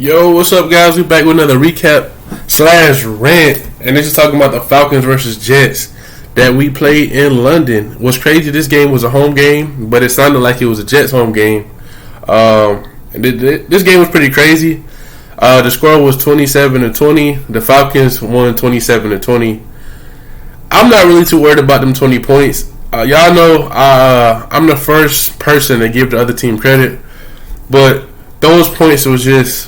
Yo, what's up, guys? We back with another recap slash rant, and this is talking about the Falcons versus Jets that we played in London. What's crazy? This game was a home game, but it sounded like it was a Jets home game. This game was pretty crazy. The score was 27-20. The Falcons won 27-20. I'm not really too worried about them 20 points. Y'all know I'm the first person to give the other team credit, but those points was just,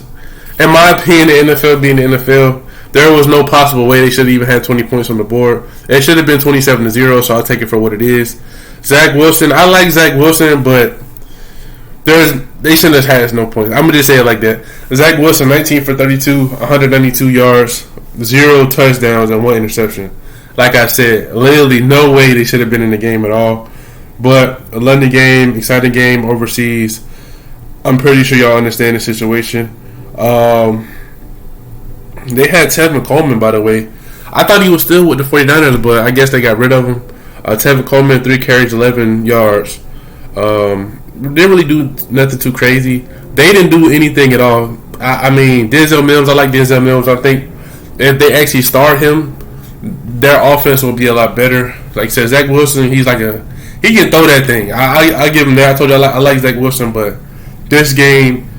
in my opinion, the NFL being the NFL, there was no possible way they should have even had 20 points on the board. It should have been 27-0, so I'll take it for what it is. Zach Wilson, I like Zach Wilson, but they shouldn't have had no points. I'm going to just say it like that. Zach Wilson, 19 for 32, 192 yards, 0 touchdowns, and 1 interception. Like I said, literally no way they should have been in the game at all. But a London game, exciting game overseas. I'm pretty sure y'all understand the situation. They had Tevin Coleman, by the way. I thought he was still with the 49ers, but I guess they got rid of him. Tevin Coleman, 3 carries, 11 yards. Didn't really do nothing too crazy. They didn't do anything at all. I mean, Denzel Mims, I like Denzel Mims. I think if they actually start him, their offense will be a lot better. Like I said, Zach Wilson, he can throw that thing. I give him that. I told you I like Zach Wilson, but this game,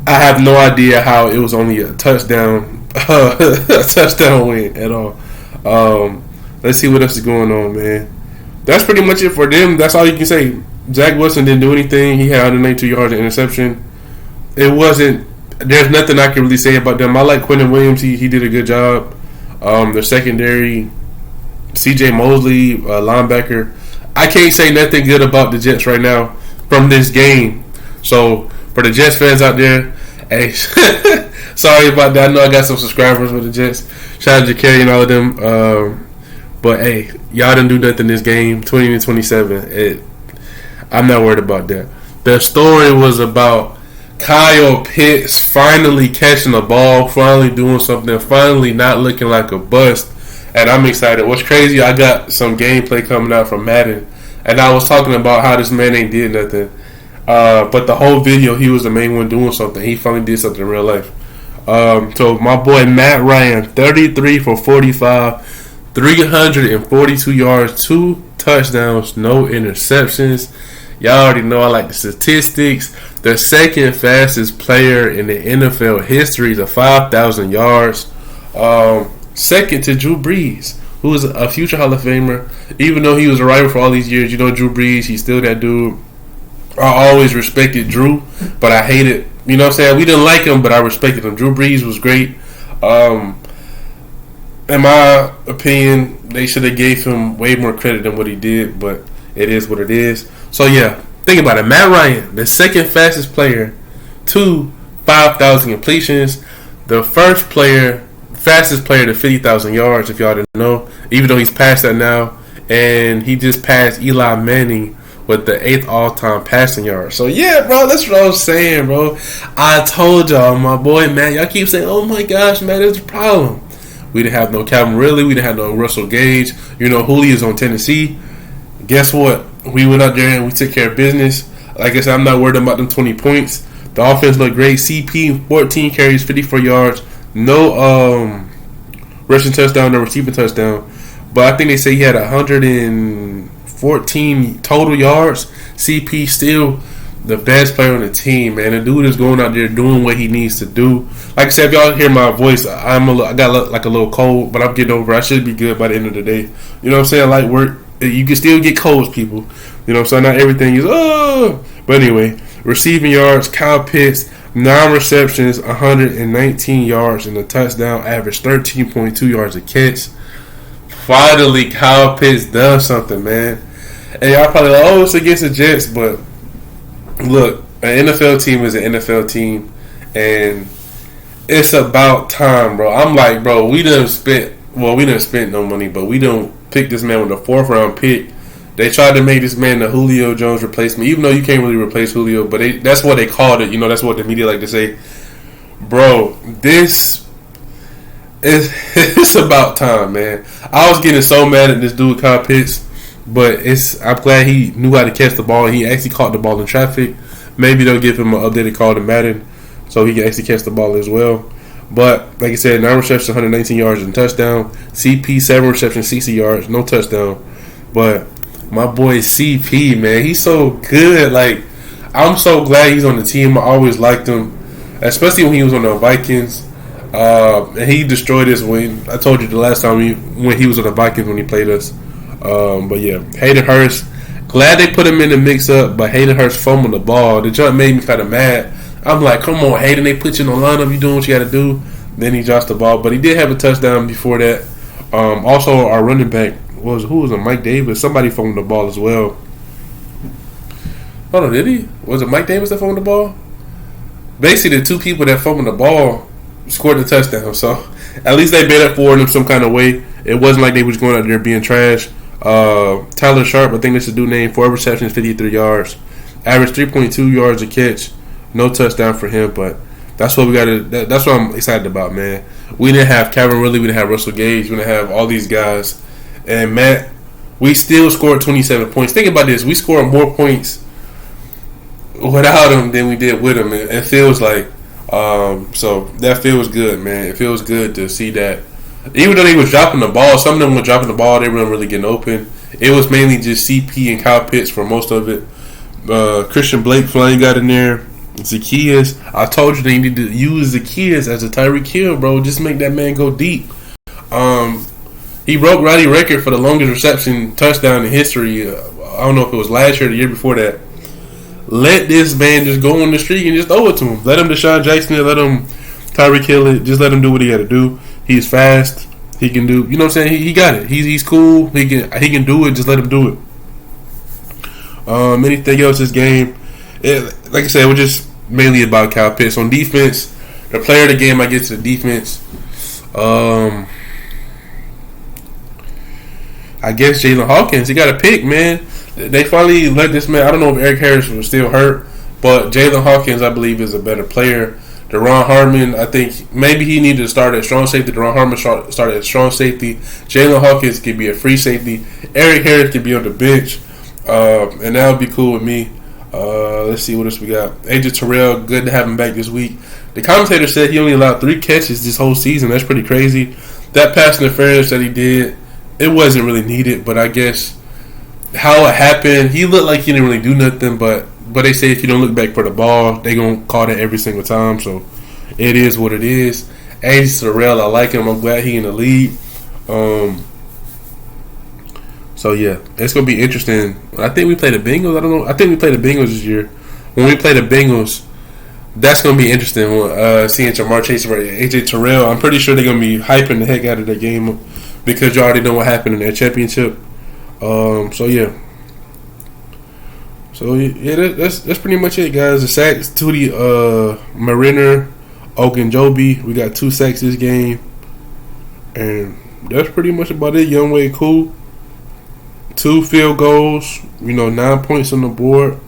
I have no idea how it was only a touchdown win at all. Let's see what else is going on, man. That's pretty much it for them. That's all you can say. Zach Wilson didn't do anything. He had 192 yards of interception. There's nothing I can really say about them. I like Quentin Williams. He did a good job. The secondary, C.J. Mosley, linebacker. I can't say nothing good about the Jets right now from this game. So, for the Jets fans out there, hey, sorry about that. I know I got some subscribers with the Jets. Shout out to Kerry and all of them. But, hey, y'all didn't do nothing this game. 20-27. I'm not worried about that. The story was about Kyle Pitts finally catching the ball, finally doing something, finally not looking like a bust. And I'm excited. What's crazy, I got some gameplay coming out from Madden. And I was talking about how this man ain't did nothing. But the whole video, he was the main one doing something. He finally did something in real life. So my boy Matt Ryan, 33 for 45, 342 yards, 2 touchdowns, no interceptions. Y'all already know I like the statistics. The second fastest player in the NFL history to 5,000 yards. Second to Drew Brees, who is a future Hall of Famer. Even though he was a rival for all these years, you know Drew Brees, he's still that dude. I always respected Drew, but I hated, you know what I'm saying? We didn't like him, but I respected him. Drew Brees was great. In my opinion, they should have gave him way more credit than what he did, but it is what it is. So, yeah, think about it. Matt Ryan, the second fastest player to 5,000 completions. The fastest player to 50,000 yards, if y'all didn't know, even though he's past that now. And he just passed Eli Manning with the 8th all-time passing yard. So, yeah, bro, that's what I was saying, bro. I told y'all, my boy, man, y'all keep saying, oh, my gosh, man, there's a problem. We didn't have no Calvin Ridley. We didn't have no Russell Gage. You know, Julio's on Tennessee. Guess what? We went out there and we took care of business. Like I said, I'm not worried about them 20 points. The offense looked great. CP, 14 carries, 54 yards. No rushing touchdown, no receiving touchdown. But I think they say he had 114 total yards. CP still the best player on the team, man. The dude is going out there doing what he needs to do. Like I said, if y'all hear my voice, I got like a little cold, but I'm getting over it. I should be good by the end of the day. You know what I'm saying? Like, you can still get colds, people. You know what I'm saying? Not everything is, oh. But anyway, receiving yards, Kyle Pitts, 9 receptions, 119 yards, and a touchdown, average 13.2 yards a catch. Finally, Kyle Pitts done something, man. And y'all probably like, oh, it's against the Jets, but look, an NFL team is an NFL team, and it's about time, bro. I'm like, bro, we done spent no money, but we don't pick this man with a 4th round pick. They tried to make this man the Julio Jones replacement, even though you can't really replace Julio, but that's what they called it. You know, that's what the media like to say. Bro, this is it's about time, man. I was getting so mad at this dude, Kyle Pitts, but I'm glad he knew how to catch the ball. He actually caught the ball in traffic. Maybe they'll give him an updated call to Madden. so he can actually catch the ball as well. But like I said, 9 receptions, 119 yards and touchdown. CP 7 receptions, 60 yards, no touchdown. But my boy CP, man, he's so good. Like, I'm so glad he's on the team. I always liked him, especially when he was on the Vikings. And he destroyed us when I told you the last time when he was on the Vikings when he played us. But yeah, Hayden Hurst. Glad they put him in the mix up, but Hayden Hurst fumbled the ball. The jump made me kind of mad. I'm like, come on, Hayden, they put you in the lineup. You doing what you got to do. Then he dropped the ball, but he did have a touchdown before that. Also, our running back was it? Mike Davis. Somebody fumbled the ball as well. Hold on, did he? Was it Mike Davis that fumbled the ball? Basically, the two people that fumbled the ball scored the touchdown. So at least they made up for it in some kind of way. It wasn't like they was going out there being trash. Tyler Sharp, I think this is the dude name. 4 receptions, 53 yards, average 3.2 yards a catch. No touchdown for him, but that's what we got to. That's what I'm excited about, man. We didn't have Calvin Ridley, we didn't have Russell Gage, we didn't have all these guys, and Matt, we still scored 27 points. Think about this: we scored more points without him than we did with him. It feels like, so that feels good, man. It feels good to see that. Even though they was dropping the ball, some of them were dropping the ball. They weren't really getting open. It was mainly just CP and Kyle Pitts for most of it. Christian Blake finally got in there. Zacchaeus, I told you they need to use Zacchaeus as a Tyreek Hill, bro. Just make that man go deep. He broke Roddy record for the longest reception touchdown in history. I don't know if it was last year or the year before that. Let this man just go on the street and just throw it to him. Let him Deshaun Jackson it. Let him Tyreek Hill it. Just let him do what he got to do. He's fast. He can do. You know what I'm saying? He got it. He's cool. He can do it. Just let him do it. Anything else this game? Like I said, we're just mainly about Kyle Pitts. On defense, the player of the game, I get to the defense. I guess Jalen Hawkins. He got a pick, man. They finally let this man. I don't know if Eric Harris was still hurt, but Jalen Hawkins, I believe, is a better player. Deron Harmon, I think maybe he needed to start at strong safety. Deron Harmon started at strong safety. Jalen Hawkins could be a free safety. Eric Harris could be on the bench, and that would be cool with me. Let's see what else we got. AJ Terrell, good to have him back this week. The commentator said he only allowed 3 catches this whole season. That's pretty crazy. That pass interference that he did, it wasn't really needed, but I guess how it happened, he looked like he didn't really do nothing, but they say if you don't look back for the ball, they gonna call that every single time. So it is what it is. AJ Terrell, I like him. I'm glad he in the league. So yeah, it's gonna be interesting. I think we play the Bengals. I don't know. I think we play the Bengals this year. When we play the Bengals, that's gonna be interesting. Seeing Jamar Chase versus AJ Terrell, I'm pretty sure they're gonna be hyping the heck out of that game because you already know what happened in their championship. So yeah. So yeah, that's pretty much it, guys. The sacks, Tootie, Mariner, Ogunjobi. We got 2 sacks this game, and that's pretty much about it. Youngway, cool. 2 field goals. 9 points on the board.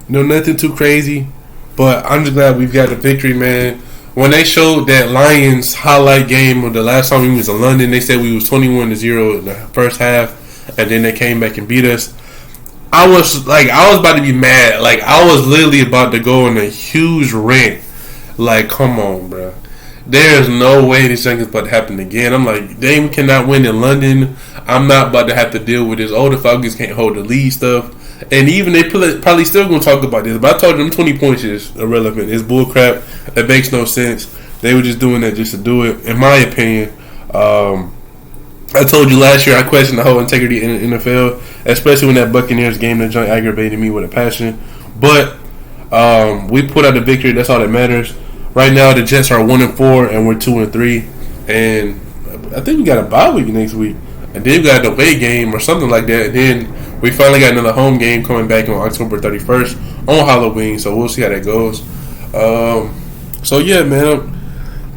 Nothing too crazy, but I'm just glad we've got the victory, man. When they showed that Lions highlight game of the last time we was in London, they said we was 21-0 in the first half, and then they came back and beat us. I was about to be mad. Like, I was literally about to go on a huge rant. Like, come on, bro. There's no way this thing is about to happen again. I'm like, they cannot win in London. I'm not about to have to deal with this. Oh, the Falcons can't hold the lead stuff. And even they probably still going to talk about this. But I told them 20 points is irrelevant. It's bullcrap. It makes no sense. They were just doing that just to do it, in my opinion. I told you last year I questioned the whole integrity in the NFL, especially when that Buccaneers game that junk aggravated me with a passion. But we put out the victory. That's all that matters. Right now the Jets are 1-4 and we're 2-3, and I think we got a bye week next week, and then we got an away game or something like that. And then we finally got another home game coming back on October 31st on Halloween. So we'll see how that goes. So yeah, man.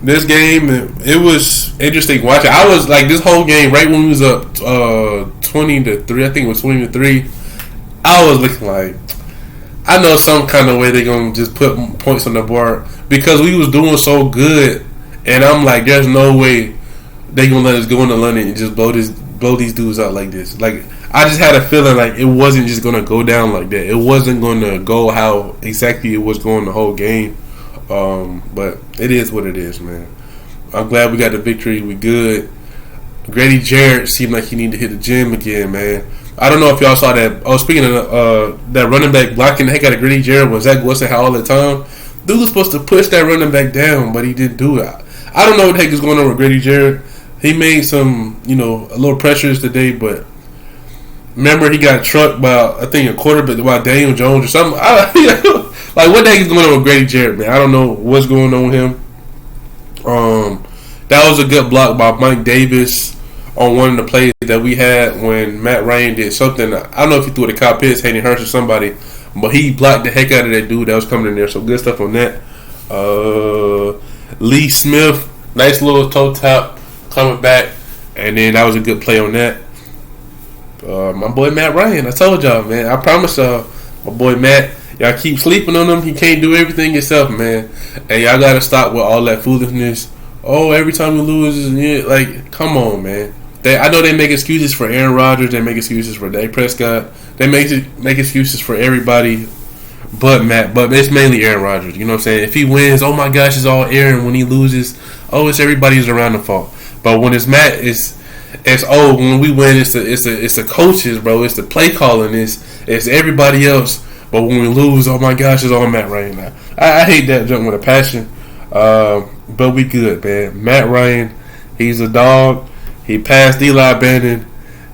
This game, it was interesting watching. I was like, this whole game, right when we was up 20-3, I think it was 20-3, I was looking like, I know some kind of way they're going to just put points on the board because we was doing so good, and I'm like, there's no way they're going to let us go into London and just blow these dudes out like this. Like, I just had a feeling like it wasn't just going to go down like that. It wasn't going to go how exactly it was going the whole game. But it is what it is, man. I'm glad we got the victory. We good. Grady Jarrett seemed like he needed to hit the gym again, man. I don't know if y'all saw that. Oh, speaking of that running back blocking the heck out of Grady Jarrett was Zach Wilson had all the time. Dude was supposed to push that running back down, but he didn't do it. I don't know what the heck is going on with Grady Jarrett. He made some, a little pressures today, but remember he got trucked by, I think, a quarterback by Daniel Jones or something. Like, what the heck is going on with Grady Jarrett, man? I don't know what's going on with him. That was a good block by Mike Davis on one of the plays that we had when Matt Ryan did something. I don't know if he threw the cop hits, Hayden Hurst or somebody, but he blocked the heck out of that dude that was coming in there. So good stuff on that. Lee Smith, nice little toe tap coming back, and then that was a good play on that. My boy Matt Ryan, I told y'all, man. I promise y'all, my boy Matt. Y'all keep sleeping on him. He can't do everything himself, man. And y'all gotta stop with all that foolishness. Oh, every time we lose, like, come on, man. I know they make excuses for Aaron Rodgers. They make excuses for Dak Prescott. They make excuses for everybody but Matt. But it's mainly Aaron Rodgers. You know what I'm saying? If he wins, oh my gosh, it's all Aaron. When he loses, oh, it's everybody's around the fault. But when it's Matt, it's when we win, it's the coaches, bro. It's the play calling. It's everybody else. But when we lose, oh my gosh, it's all Matt Ryan now. I hate that jump with a passion. But we good, man. Matt Ryan, he's a dog. He passed Eli Manning.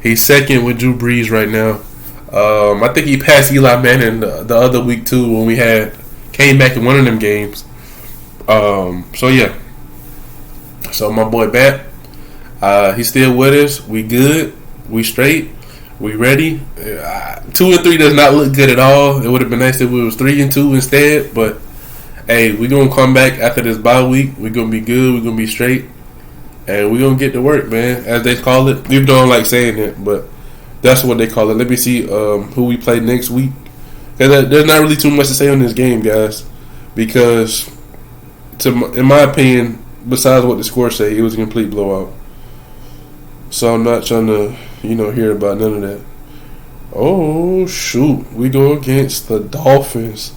He's second with Drew Brees right now. I think he passed Eli Manning the other week too when we came back in one of them games. So yeah. So my boy Bat, he's still with us. We good. We straight. We ready. 2-3 does not look good at all. It would have been nice if it was 3-2 instead. But hey, we gonna come back after this bye week. We gonna be good. We gonna be straight, and we gonna get to work, man. As they call it. People don't like saying it, but that's what they call it. Let me see who we play next week. There's not really too much to say on this game, guys, because in my opinion, besides what the score say, it was a complete blowout. So I'm not trying to, hear about none of that. Oh, shoot. We go against the Dolphins.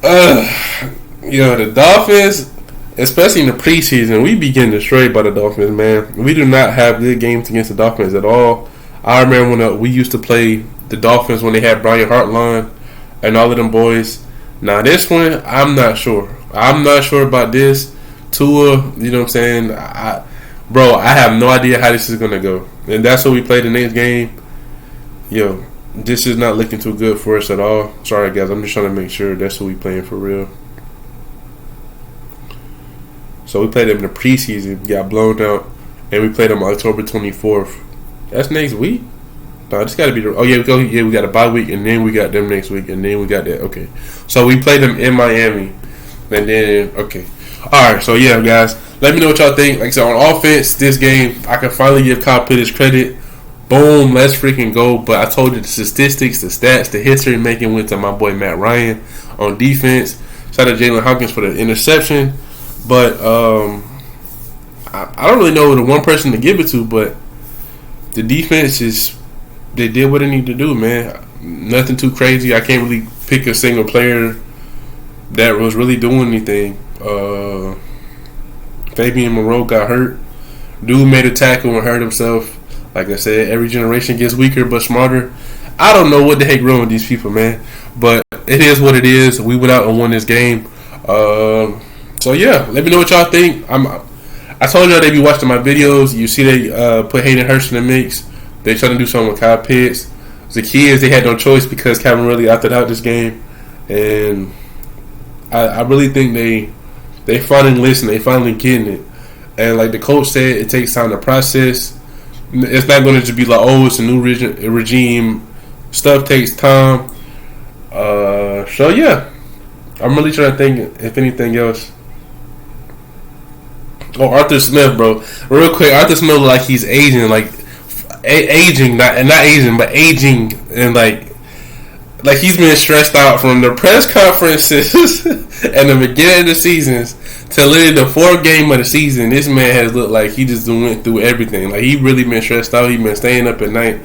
The Dolphins, especially in the preseason, we be getting destroyed by the Dolphins, man. We do not have good games against the Dolphins at all. I remember when we used to play the Dolphins when they had Brian Hartline and all of them boys. Now, this one, I'm not sure. I'm not sure about this. Tua, you know what I'm saying? I have no idea how this is going to go. And that's what we play the next game. This is not looking too good for us at all. Sorry, guys. I'm just trying to make sure that's what we playing for real. So we played them in the preseason, got blown out, and we played them October 24th. That's next week? No, it's got to be. Oh, yeah, we got a bye week, and then we got them next week, and then we got that. Okay. So we played them in Miami, and then, okay. All right, so yeah, guys. Let me know what y'all think. Like I said, on offense, this game, I can finally give Kyle Pitts credit. Boom, let's freaking go. But I told you the statistics, the stats, the history making went to my boy Matt Ryan. On defense, shout out to Jalen Hawkins for the interception. But I don't really know the one person to give it to, but the defense they did what they need to do, man. Nothing too crazy. I can't really pick a single player that was really doing anything. Fabian Moreau got hurt. Dude made a tackle and hurt himself. Like I said, every generation gets weaker but smarter. I don't know what the heck wrong with these people, man. But it is what it is. We went out and won this game. So yeah, let me know what y'all think. I told y'all they be watching my videos. You see they put Hayden Hurst in the mix. They trying to do something with Kyle Pitts. The kids, they had no choice because Calvin really opted out this game. And I really think they finally listen. They finally getting it. And like the coach said, it takes time to process. It's not going to just be like, oh, it's a new regime. Stuff takes time. So yeah, I'm really trying to think if anything else. Oh, Arthur Smith, bro. Real quick, Arthur Smith look like he's aging, like aging, not aging, but aging, and like he's been stressed out from the press conferences and the beginning of the seasons to literally the fourth game of the season. This man has looked like he just went through everything. Like he really been stressed out. He been staying up at night.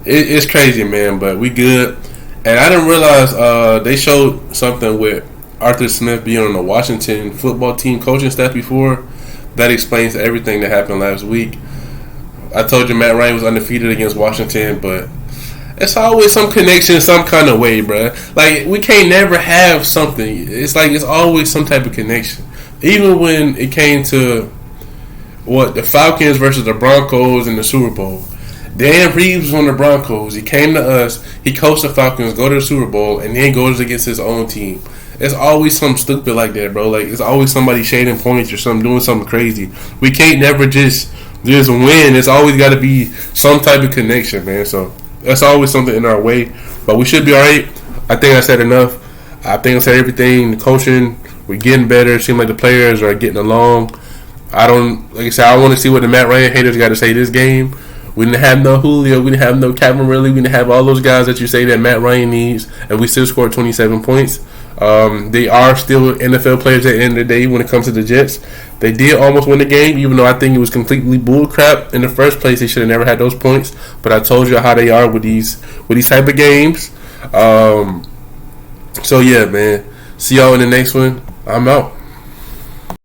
It's crazy, man. But we good. And I didn't realize they showed something with Arthur Smith being on the Washington football team coaching staff before, that explains everything that happened last week. I told you Matt Ryan was undefeated against Washington, but it's always some connection some kind of way, bro. Like, we can't never have something. It's like it's always some type of connection. Even when it came to the Falcons versus the Broncos in the Super Bowl. Dan Reeves was on the Broncos. He came to us. He coached the Falcons, go to the Super Bowl, and then goes against his own team. It's always something stupid like that, bro. Like, it's always somebody shading points or something, doing something crazy. We can't never just win. It's always got to be some type of connection, man. So that's always something in our way. But we should be all right. I think I said enough. I think I said everything. The coaching, we're getting better. It seems like the players are getting along. Like I said, I want to see what the Matt Ryan haters got to say this game. We didn't have no Julio. We didn't have no Calvin Ridley. We didn't have all those guys that you say that Matt Ryan needs. And we still scored 27 points. They are still NFL players at the end of the day when it comes to the Jets. They did almost win the game, even though I think it was completely bullcrap in the first place. They should have never had those points. But I told you how they are with these type of games. So, yeah, man. See y'all in the next one. I'm out.